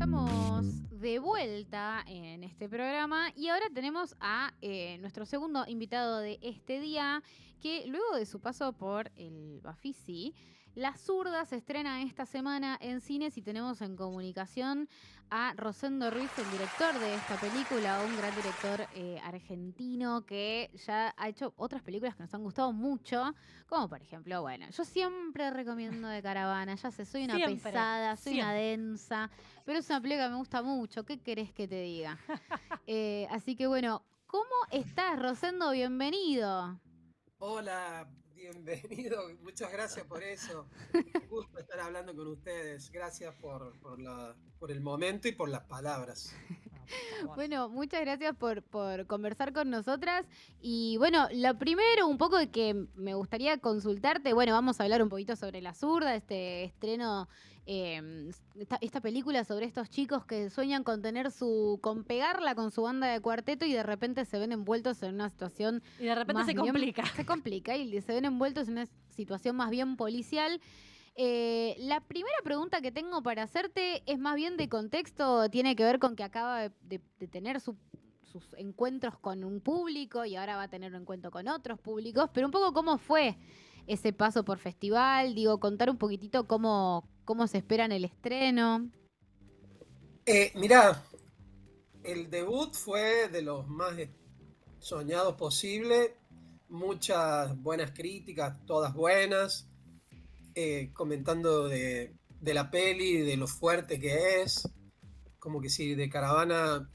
Estamos de vuelta en este programa y ahora tenemos a nuestro segundo invitado de este día, que luego de su paso por el Bafisi, La Zurda se estrena esta semana en cines y tenemos en comunicación a Rosendo Ruiz, el director de esta película, un gran director argentino que ya ha hecho otras películas que nos han gustado mucho, como por ejemplo, bueno, yo siempre recomiendo De Caravana, ya sé, soy una Siempre, pesada, soy una siempre. densa, pero es una película que me gusta mucho. ¿Qué querés que te diga? Así que bueno, ¿cómo estás, Rosendo? Bienvenido. Hola, bienvenido. Muchas gracias por eso. Un gusto estar hablando con ustedes. Gracias por el momento y por las palabras. No, por favor. Bueno, muchas gracias por conversar con nosotras. Y bueno, lo primero, un poco de que me gustaría consultarte, bueno, vamos a hablar un poquito sobre La Zurda, este estreno, esta película sobre estos chicos que sueñan con pegarla con su banda de cuarteto y de repente se ven envueltos en una situación Y de repente más se bien, complica. se complica y se ven envueltos en una situación más bien policial. La primera pregunta que tengo para hacerte es más bien de contexto, tiene que ver con que acaba de tener sus encuentros con un público y ahora va a tener un encuentro con otros públicos, pero un poco cómo fue ese paso por festival, digo, contar un poquitito cómo se espera en el estreno. Mirá, el debut fue de los más soñados posible. Muchas buenas críticas, todas buenas, comentando de la peli, de lo fuerte que es. Como que si de Caravana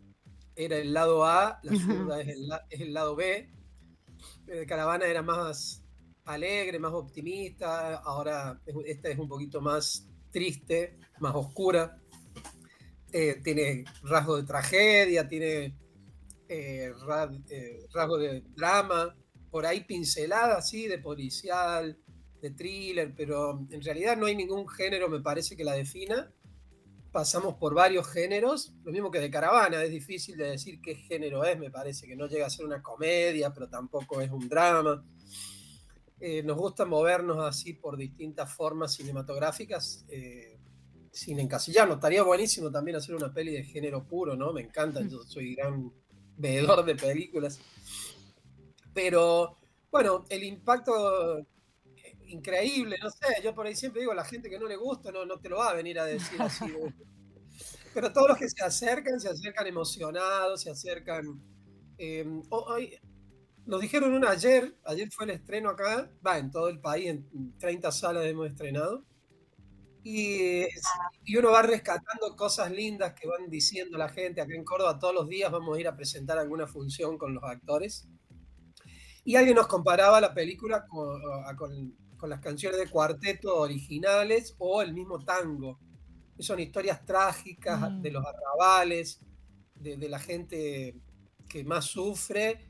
era el lado A, La Zurda es el lado B. Caravana era más alegre, más optimista, ahora esta es un poquito más triste, más oscura, tiene rasgos de tragedia, tiene rasgos de drama, por ahí pinceladas, sí, de policial, de thriller, pero en realidad no hay ningún género, me parece, que la defina. Pasamos por varios géneros, lo mismo que de Caravana, es difícil de decir qué género es, me parece que no llega a ser una comedia, pero tampoco es un drama. Nos gusta movernos así por distintas formas cinematográficas, sin encasillarnos. Estaría buenísimo también hacer una peli de género puro, ¿no? Me encanta, yo soy gran veedor de películas. Pero bueno, el impacto increíble, no sé, yo por ahí siempre digo, la gente que no le gusta no te lo va a venir a decir así. Pero todos los que se acercan emocionados, se acercan... hoy, nos dijeron ayer fue el estreno acá, va, en todo el país, en 30 salas hemos estrenado, y, y uno va rescatando cosas lindas que van diciendo la gente. Acá en Córdoba todos los días vamos a ir a presentar alguna función con los actores, y alguien nos comparaba la película con las canciones de cuarteto originales o el mismo tango, que son historias trágicas de Mm. los arrabales, de la gente que más sufre,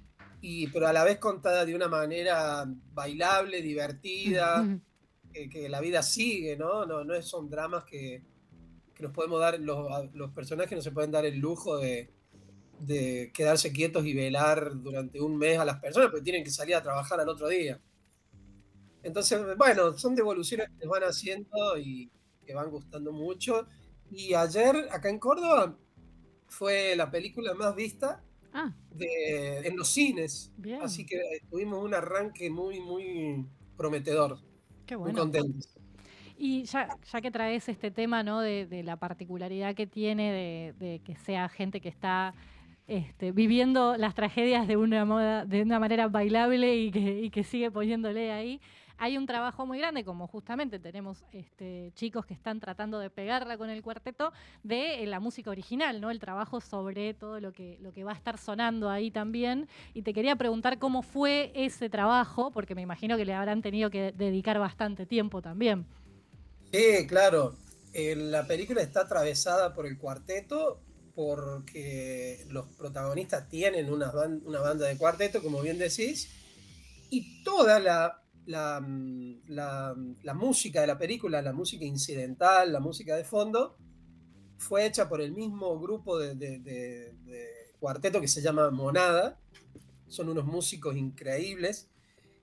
pero a la vez contada de una manera bailable, divertida, que la vida sigue, ¿no? No son dramas que nos podemos dar, los personajes no se pueden dar el lujo de quedarse quietos y velar durante un mes a las personas, porque tienen que salir a trabajar al otro día. Entonces, bueno, son devoluciones que nos van haciendo y que van gustando mucho. Y ayer, acá en Córdoba, fue la película más vista Ah, en los cines. Así Bien, que tuvimos un arranque muy prometedor, qué muy bueno. contentos. Y ya que traes este tema, ¿no? De la particularidad que tiene de que sea gente que está viviendo las tragedias de una manera bailable y que sigue poniéndole ahí. Hay un trabajo muy grande, como justamente tenemos chicos que están tratando de pegarla con el cuarteto, de la música original, ¿no? El trabajo sobre todo lo que va a estar sonando ahí también. Y te quería preguntar cómo fue ese trabajo, porque me imagino que le habrán tenido que dedicar bastante tiempo también. Sí, claro. La película está atravesada por el cuarteto porque los protagonistas tienen una banda de cuarteto, como bien decís, y toda la música de la película, la música incidental, la música de fondo, fue hecha por el mismo grupo de cuarteto que se llama Monada. Son unos músicos increíbles.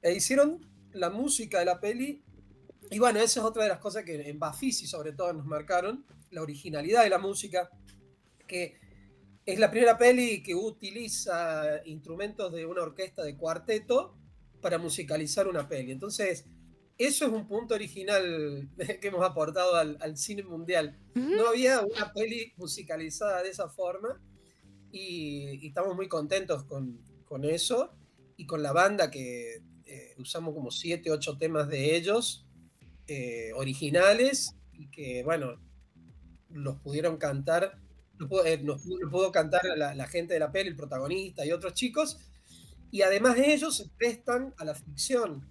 E hicieron la música de la peli Y bueno, esa es otra de las cosas que en Bafisi sobre todo nos marcaron, la originalidad de la música, que es la primera peli que utiliza instrumentos de una orquesta de cuarteto para musicalizar una peli. Entonces, eso es un punto original que hemos aportado al cine mundial. No había una peli musicalizada de esa forma y estamos muy contentos con eso y con la banda que usamos como 7, 8 temas de ellos originales y que, bueno, los pudieron cantar, nos pudo cantar la gente de la peli, el protagonista y otros chicos, y además ellos se prestan a la ficción,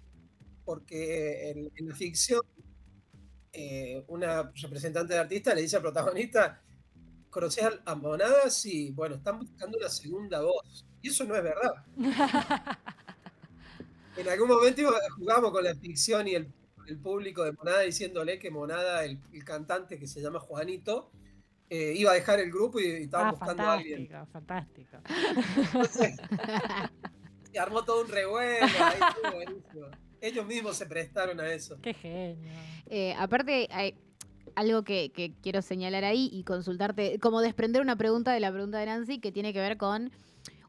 porque en la ficción una representante de artista le dice al protagonista, ¿conoces a Monada? Sí, bueno, están buscando una segunda voz, y eso no es verdad. En algún momento jugamos con la ficción y el público de Monada diciéndole que Monada, el cantante que se llama Juanito, iba a dejar el grupo y estaban buscando a alguien. Fantástico. Entonces, se armó todo un revuelo, ahí estuvo buenísimo. Ellos mismos se prestaron a eso. Qué genio. Aparte, hay algo que quiero señalar ahí y consultarte, como desprender una pregunta de la pregunta de Nancy, que tiene que ver con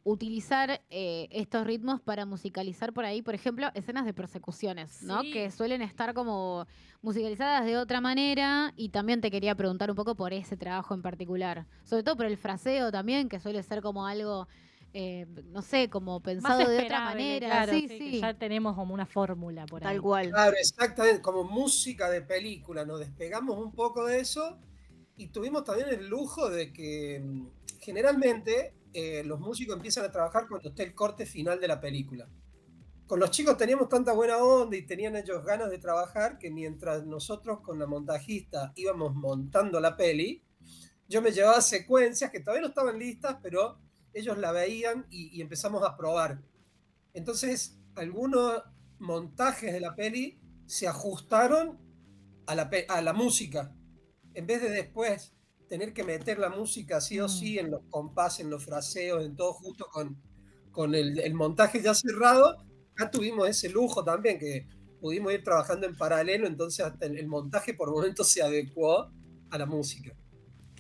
utilizar estos ritmos para musicalizar por ahí, por ejemplo, escenas de persecuciones, ¿no? Sí. Que suelen estar como musicalizadas de otra manera, y también te quería preguntar un poco por ese trabajo en particular, sobre todo por el fraseo también, que suele ser como algo, no sé, como Más pensado de otra esperable, manera. claro, Sí, que sí, ya tenemos como una fórmula por ahí. tal cual. Claro, exactamente, como música de película, nos despegamos un poco de eso y tuvimos también el lujo de que generalmente los músicos empiezan a trabajar cuando esté el corte final de la película. Con los chicos teníamos tanta buena onda y tenían ellos ganas de trabajar que mientras nosotros con la montajista íbamos montando la peli, yo me llevaba secuencias que todavía no estaban listas, pero ellos la veían y empezamos a probar. Entonces, algunos montajes de la peli se ajustaron a la música. En vez de después tener que meter la música sí o sí en los compases, en los fraseos, en todo justo con el montaje ya cerrado, acá tuvimos ese lujo también que pudimos ir trabajando en paralelo, entonces hasta el montaje por momentos se adecuó a la música.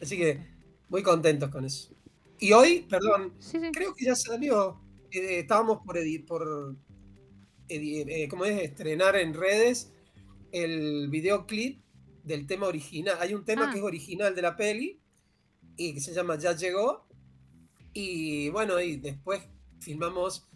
Así que muy contentos con eso. Y hoy, perdón, Sí, sí. creo que ya salió, estábamos ¿cómo es? Estrenar en redes el videoclip del tema original. Hay un tema que es original de la peli y que se llama Ya Llegó. Y bueno, y después filmamos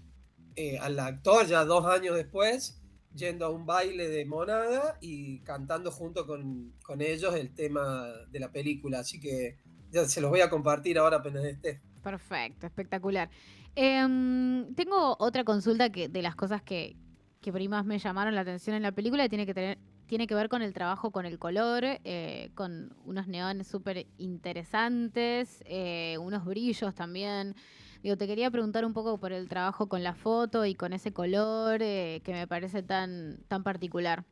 al actor ya 2 años después, yendo a un baile de Monada y cantando junto con ellos el tema de la película. Así que ya se los voy a compartir ahora apenas esté. Perfecto, espectacular. Tengo otra consulta que de las cosas que por ahí más me llamaron la atención en la película tiene que ver con el trabajo con el color, con unos neones súper interesantes, unos brillos también. Digo, te quería preguntar un poco por el trabajo con la foto y con ese color que me parece tan particular.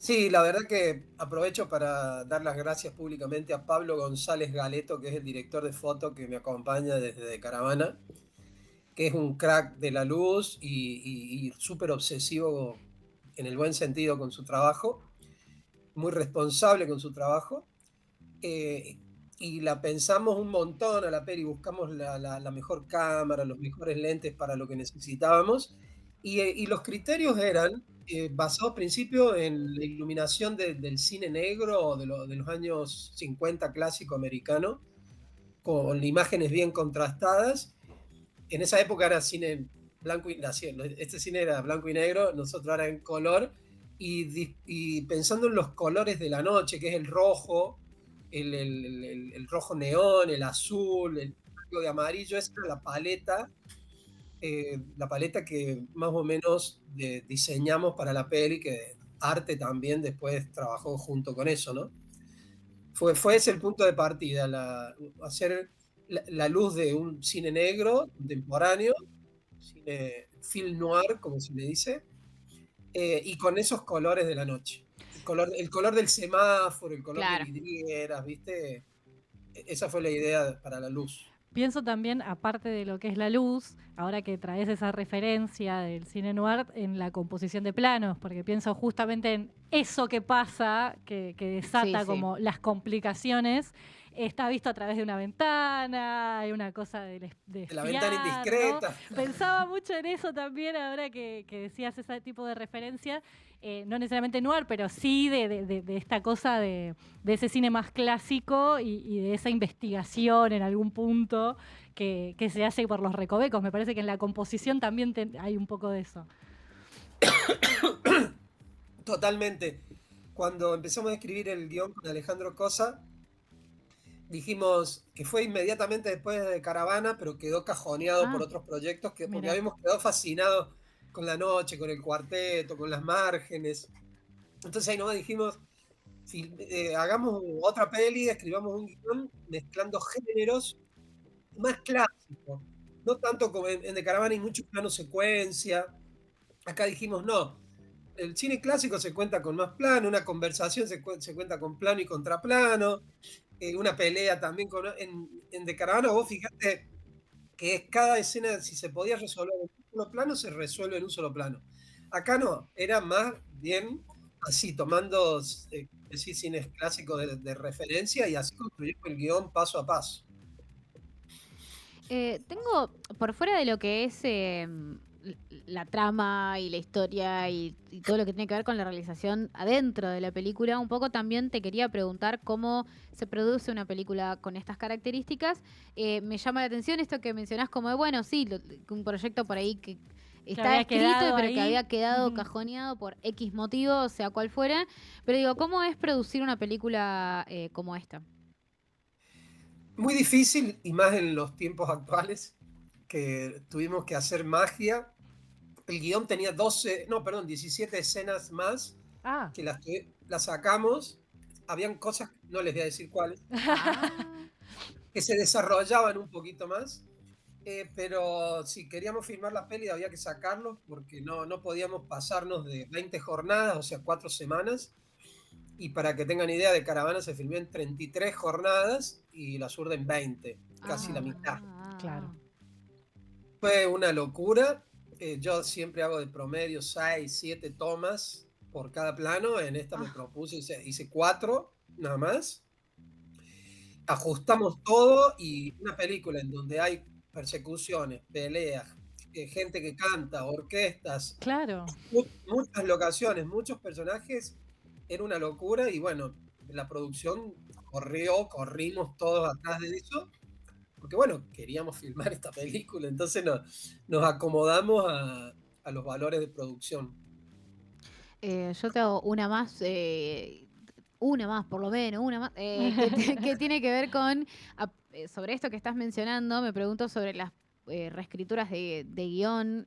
Sí, la verdad que aprovecho para dar las gracias públicamente a Pablo González Galeto, que es el director de foto que me acompaña desde Caravana, que es un crack de la luz y súper obsesivo en el buen sentido con su trabajo, muy responsable con su trabajo. Y la pensamos un montón a la peli, buscamos la mejor cámara, los mejores lentes para lo que necesitábamos. Y los criterios eran basados al principio en la iluminación del cine negro de los años 50 clásico americano, con imágenes bien contrastadas. En esa época era cine blanco y este cine era blanco y negro, nosotros ahora en color, y pensando en los colores de la noche, que es el rojo, el rojo neón, el azul, el de amarillo, esa era la paleta que más o menos diseñamos para la peli, que Arte también después trabajó junto con eso, ¿no? Fue ese el punto de partida, hacer la luz de un cine negro contemporáneo, cine film noir, como se le dice, y con esos colores de la noche. El color del semáforo, el color Claro. de vidrieras, ¿viste? Esa fue la idea para la luz. pienso también, aparte de lo que es la luz, ahora que traes esa referencia del cine noir, en la composición de planos, porque pienso justamente en eso que pasa, que desata Sí, sí. como las complicaciones. Está visto a través de una ventana, hay una cosa de La ventana espiar, ¿no? indiscreta. Pensaba mucho en eso también, ahora que decías ese tipo de referencia, no necesariamente noir, pero sí de esta cosa de ese cine más clásico y de esa investigación en algún punto que se hace por los recovecos. Me parece que en la composición también hay un poco de eso. Totalmente. Cuando empezamos a escribir el guión con Alejandro Cosa, dijimos que fue inmediatamente después de Caravana, pero quedó cajoneado por Ah, otros proyectos, porque mira. habíamos quedado fascinados con La Noche, con El Cuarteto, con Las Márgenes. Entonces ahí nomás dijimos, hagamos otra peli, escribamos un guión mezclando géneros más clásicos. No tanto como en The Caravana hay mucho plano secuencia. Acá dijimos, no, el cine clásico se cuenta con más plano, una conversación se cuenta con plano y contraplano, una pelea también en The Caravana. Vos fijate que es cada escena, si se podía resolver en un solo plano, se resuelve en un solo plano. Acá no, era más bien así, tomando cines clásicos de referencia, y así construimos el guión paso a paso. Tengo, por fuera de lo que es la trama y la historia y todo lo que tiene que ver con la realización adentro de la película, un poco también te quería preguntar cómo se produce una película con estas características. Me llama la atención esto que mencionás como de, bueno, sí, un proyecto por ahí que está había escrito, quedado pero que ahí. había quedado Ujú. cajoneado por X motivo, sea cual fuera. Pero digo, ¿cómo es producir una película como esta? Muy difícil, y más en los tiempos actuales, que tuvimos que hacer magia. El guión tenía 17 escenas más, Ah. que las sacamos. Habían cosas, no les voy a decir cuáles, Ah. que se desarrollaban un poquito más. Pero si queríamos filmar la peli había que sacarlos, porque no podíamos pasarnos de 20 jornadas, o sea, 4 semanas. Y para que tengan idea, de Caravana se filmó en 33 jornadas y La Zurda en 20, casi la mitad. Claro. Fue una locura. Yo siempre hago de promedio 6, 7 tomas por cada plano. En esta me propuse, hice 4 nada más. Ajustamos todo, y una película en donde hay persecuciones, peleas, gente que canta, orquestas, Claro. muchas locaciones, muchos personajes, era una locura. Y bueno, la producción corrimos todos atrás de eso, porque bueno, queríamos filmar esta película, entonces nos acomodamos a los valores de producción. Yo te hago una más por lo menos, una más, que tiene que ver con, sobre esto que estás mencionando, me pregunto sobre las reescrituras de guión,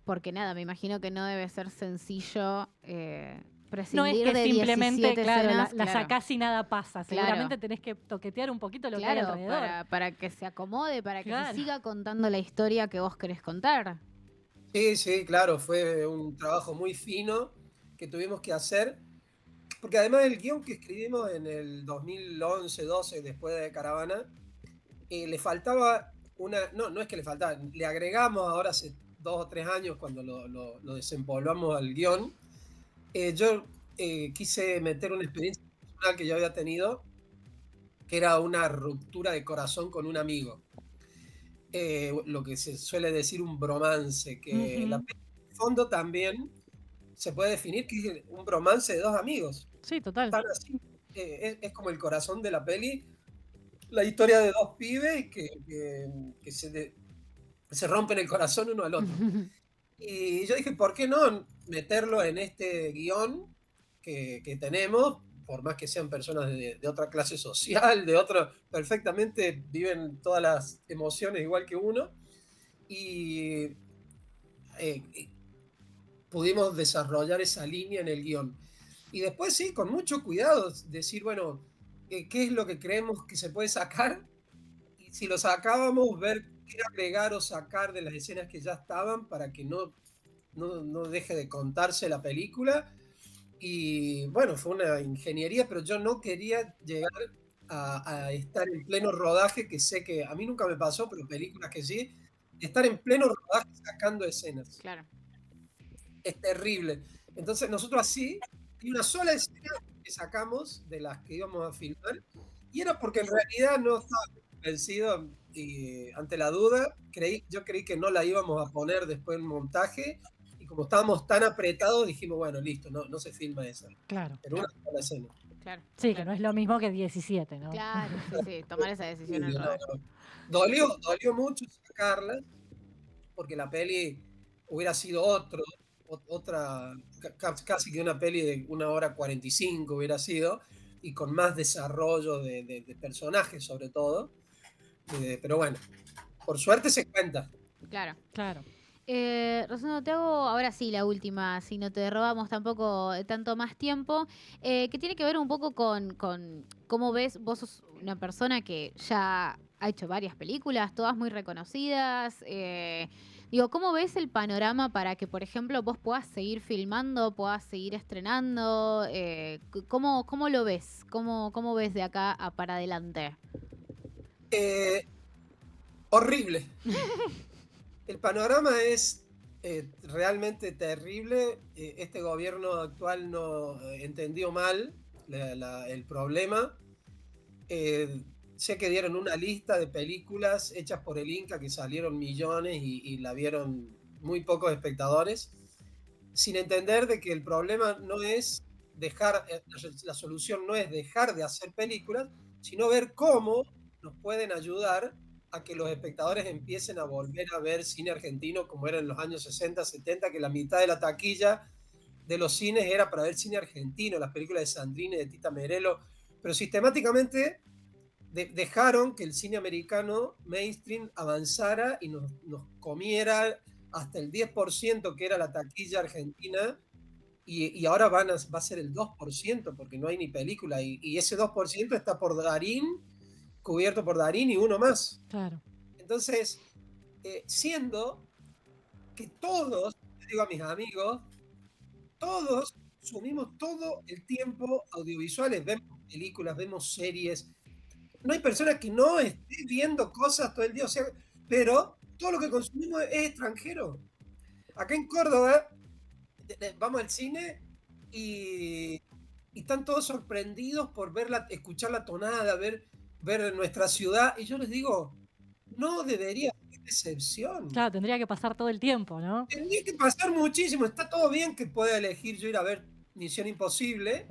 porque nada, me imagino que no debe ser sencillo No es prescindir que de simplemente, 17 claro, escenas. la sacás y nada pasa. Claro. Seguramente tenés que toquetear un poquito lo que hay Claro, alrededor. para que se acomode, para que Claro. se siga contando la historia que vos querés contar. Sí, claro, fue un trabajo muy fino que tuvimos que hacer, porque además el guión que escribimos en el 2011-12, después de Caravana, le faltaba no es que le faltaba, le agregamos ahora hace 2 o 3 años, cuando lo desempolvamos al guión. Yo quise meter una experiencia personal que yo había tenido, que era una ruptura de corazón con un amigo. Lo que se suele decir un bromance, que la Ujú. peli de fondo también se puede definir que es un bromance de 2 amigos. Sí, total. Tan así, es como el corazón de la peli, la historia de 2 pibes que se rompen el corazón uno al otro. Y yo dije, ¿por qué no meterlo en este guión que tenemos? Por más que sean personas de otra clase social, perfectamente viven todas las emociones igual que uno. Y pudimos desarrollar esa línea en el guión. Y después sí, con mucho cuidado, decir, bueno, ¿qué es lo que creemos que se puede sacar? Y si lo sacábamos, ver qué agregar o sacar de las escenas que ya estaban, para que no deje de contarse la película. Y bueno, fue una ingeniería, pero yo no quería llegar a estar en pleno rodaje, que sé que a mí nunca me pasó, pero películas que sí, estar en pleno rodaje sacando escenas. Claro. Es terrible. Entonces nosotros así, hay una sola escena que sacamos de las que íbamos a filmar, y era porque en realidad no estaba convencido y ante la duda, yo creí que no la íbamos a poner después en montaje, y como estábamos tan apretados, dijimos, bueno, listo, no se filma esa. Claro. Pero una sola escena. Claro. Sí, que claro. no es lo mismo que 17, ¿no? Claro, sí, tomar esa decisión en el No, rodaje. no. Dolió mucho sacarla, porque la peli hubiera sido otra, casi que una peli de 1 hora 45 hubiera sido, y con más desarrollo de personajes sobre todo. Pero bueno, por suerte se cuenta. Claro. Claro. Rosendo, te hago ahora sí la última, si no te robamos tampoco tanto más tiempo, que tiene que ver un poco con cómo ves, vos sos una persona que ya ha hecho varias películas, todas muy reconocidas. Digo, ¿cómo ves el panorama para que, por ejemplo, vos puedas seguir filmando, puedas seguir estrenando? ¿Cómo lo ves? ¿Cómo ves de acá para adelante? Eh, Horrible. El panorama es realmente terrible. Este gobierno actual no entendió mal el problema. Sé que dieron una lista de películas hechas por el Inca que salieron millones y la vieron muy pocos espectadores, sin entender de que el problema no es la solución no es dejar de hacer películas, sino ver cómo nos pueden ayudar a que los espectadores empiecen a volver a ver cine argentino como era en los años 60, 70, que la mitad de la taquilla de los cines era para ver cine argentino, las películas de Sandrine, de Tita Merelo, pero sistemáticamente dejaron que el cine americano mainstream avanzara y nos comiera hasta el 10% que era la taquilla argentina, y ahora va a ser el 2% porque no hay ni película, y ese 2% está por Darín, cubierto por Darín y uno más. Claro. Entonces, siendo que todos, le digo a mis amigos, todos consumimos todo el tiempo audiovisuales, vemos películas, vemos series, no hay persona que no esté viendo cosas todo el día, o sea, pero todo lo que consumimos es extranjero. Acá en Córdoba vamos al cine y están todos sorprendidos por escuchar la tonada, ver nuestra ciudad, y yo les digo, no debería ser excepción. Claro, tendría que pasar todo el tiempo, ¿no? Tendría que pasar muchísimo. Está todo bien que pueda elegir yo ir a ver Misión Imposible,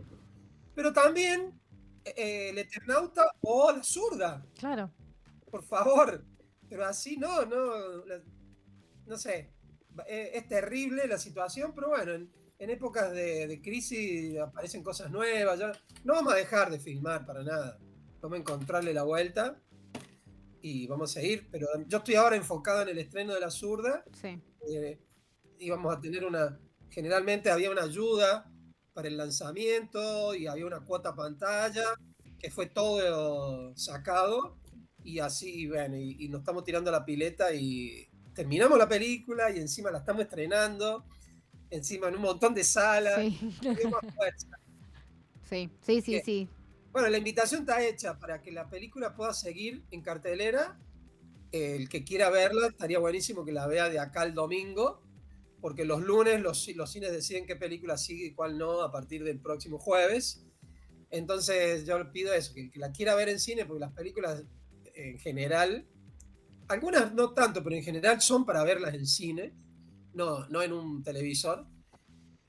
pero también El Eternauta o La Zurda. Claro. Por favor. Pero así no sé. Es terrible la situación, pero bueno, en épocas de crisis aparecen cosas nuevas. No vamos a dejar de filmar para nada. Vamos a encontrarle la vuelta y vamos a ir. Pero yo estoy ahora enfocado en el estreno de La Zurda. Sí. Íbamos a tener generalmente había una ayuda para el lanzamiento y había una cuota pantalla, que fue todo sacado, y así, bueno, y nos estamos tirando a la pileta y terminamos la película y encima la estamos estrenando, encima en un montón de salas. Sí. Sí. Bueno, la invitación está hecha para que la película pueda seguir en cartelera. El que quiera verla, estaría buenísimo que la vea de acá al domingo, porque los lunes los cines deciden qué película sigue y cuál no a partir del próximo jueves. Entonces yo le pido eso, que la quiera ver en cine, porque las películas en general, algunas no tanto, pero en general son para verlas en cine, no en un televisor,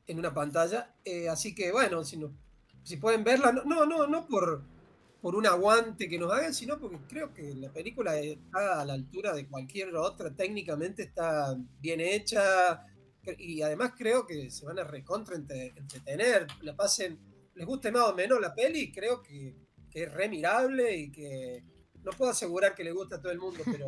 en una pantalla. Así que bueno, si pueden verla, no por un aguante que nos hagan, sino porque creo que la película está a la altura de cualquier otra, técnicamente está bien hecha, y además creo que se van a recontra entretener, les guste más o menos la peli, creo que es remirable y que no puedo asegurar que le guste a todo el mundo, pero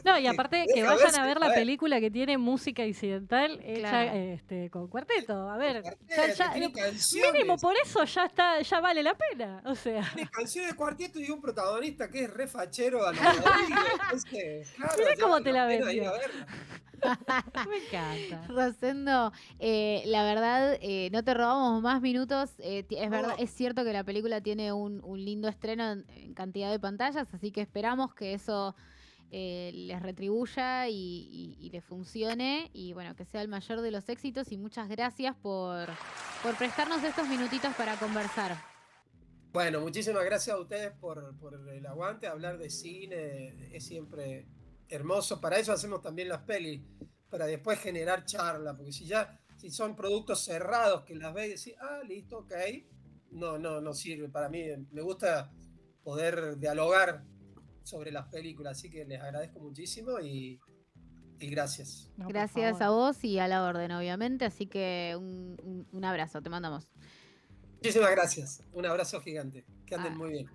No, y aparte que Deja vayan verse, a ver a la ver. película que tiene música incidental hecha Claro. con cuarteto. A ver, Tiene mínimo canciones. por eso ya está, ya vale la pena. O sea, Tiene canciones de cuarteto y un protagonista que es re fachero a los Rodríguez. Entonces, claro, mirá ya cómo vale te la la pena ir vendió. a verla. Me encanta. Rosendo, la verdad, no te robamos más minutos. Es verdad, No, es cierto que la película tiene un lindo estreno en cantidad de pantallas, así que esperamos que eso les retribuya y les funcione. Y bueno, que sea el mayor de los éxitos. Y muchas gracias por prestarnos estos minutitos para conversar. bueno, muchísimas gracias a ustedes por el aguante. Hablar de cine es siempre hermoso. Para eso hacemos también las pelis, para después generar charla, porque si son productos cerrados que las ves y decís, ah, listo, ok, no sirve. Para mí me gusta poder dialogar sobre las películas, así que les agradezco muchísimo y gracias. No, por Gracias favor. a vos y a la orden, obviamente. Así que un abrazo, te mandamos. Muchísimas gracias. Un abrazo gigante. Que anden Ah, muy bien.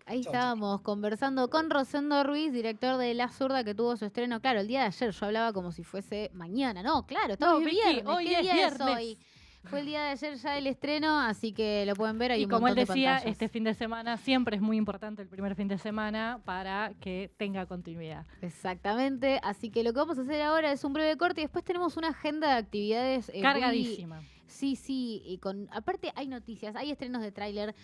ahí Chau, chau. estábamos conversando con Rosendo Ruiz, director de La Zurda, que tuvo su estreno, claro, el día de ayer. Yo hablaba como si fuese mañana. No, claro, estamos No, en Vicky, viernes. hoy ¿Qué es día viernes. es hoy? Fue el día de ayer ya el estreno, así que lo pueden ver. Hay Y un como él montón de decía, pantallas. este fin de semana siempre es muy importante el primer fin de semana para que tenga continuidad. Exactamente. Así que lo que vamos a hacer ahora es un breve corte y después tenemos una agenda de actividades Cargadísima. Sí, y aparte hay noticias, hay estrenos de tráiler,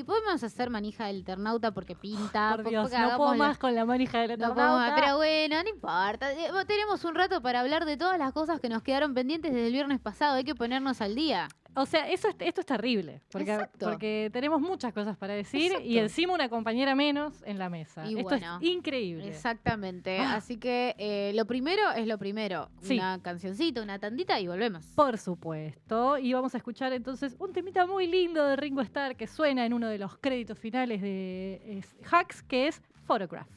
podemos hacer manija del Eternauta porque pinta. Por Dios, porque no puedo hagamos más con la manija del no podemos más, Eternauta. pero bueno, no importa. Tenemos un rato para hablar de todas las cosas que nos quedaron pendientes desde el viernes pasado. Hay que ponernos al día. O sea, esto es terrible, Exacto. porque tenemos muchas cosas para decir Exacto. y encima una compañera menos en la mesa. Y Esto bueno, es increíble. Exactamente. Ah. Así que lo primero es lo primero. Sí. Una cancioncita, una tandita y volvemos. Por supuesto. Y vamos a escuchar entonces un temita muy lindo de Ringo Starr que suena en uno de los créditos finales de Hacks, que es Photograph.